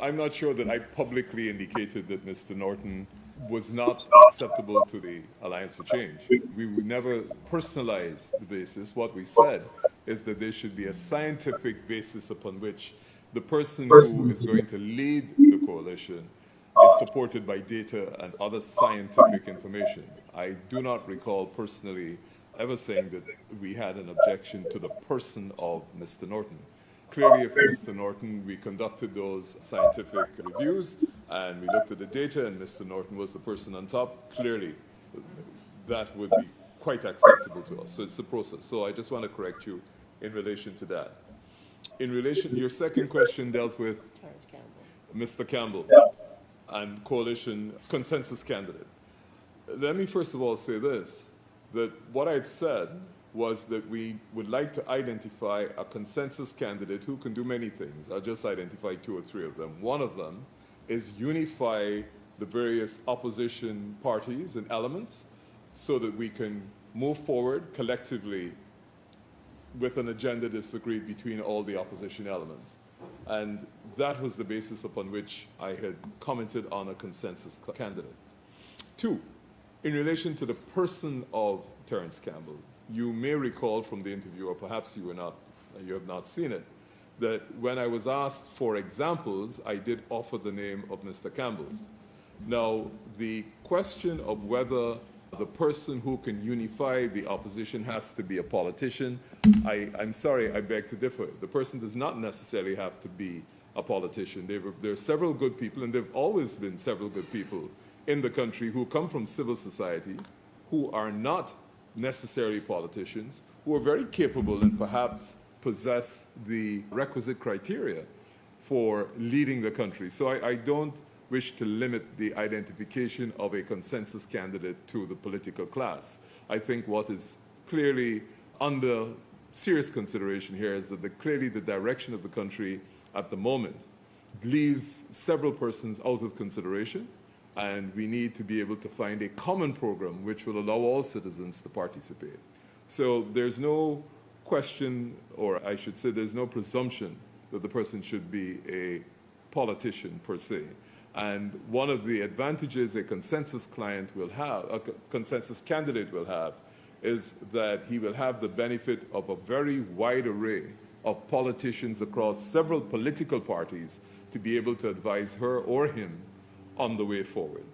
I'm not sure that I publicly indicated that Mr. Norton was not acceptable to the Alliance for Change. We would never personalize the basis. What we said is that there should be a scientific basis upon which the person who is going to lead the coalition is supported by data and other scientific information. I do not recall personally ever saying that we had an objection to the person of Mr. Norton. Clearly, if Mr. Norton, we conducted those scientific reviews and we looked at the data and Mr. Norton was the person on top, clearly that would be quite acceptable to us. So it's a process. So I just want to correct you in relation to that. In relation, your second question dealt with Mr. Campbell and coalition consensus candidate. Let me first of all say this, that what I'd said was that we would like to identify a consensus candidate who can do many things. I'll just identify 2 or 3 of them. One of them is unify the various opposition parties and elements so that we can move forward collectively with an agenda that's agreed between all the opposition elements. And that was the basis upon which I had commented on a consensus candidate. 2, in relation to the person of Terence Campbell, you may recall from the interview, or perhaps you have not seen it, that when I was asked for examples, I did offer the name of Mr. Campbell. Now, the question of whether the person who can unify the opposition has to be a politician, I'm sorry, I beg to differ. The person does not necessarily have to be a politician. There are several good people, and there have always been several good people in the country who come from civil society, who are not necessarily politicians, who are very capable and perhaps possess the requisite criteria for leading the country. So I don't wish to limit the identification of a consensus candidate to the political class. I think what is clearly under serious consideration here is that clearly the direction of the country at the moment leaves several persons out of consideration, and we need to be able to find a common program which will allow all citizens to participate. So there's no question, or I should say there's no presumption that the person should be a politician per se. And one of the advantages a consensus client will have, a consensus candidate will have, is that he will have the benefit of a very wide array of politicians across several political parties to be able to advise her or him on the way forward.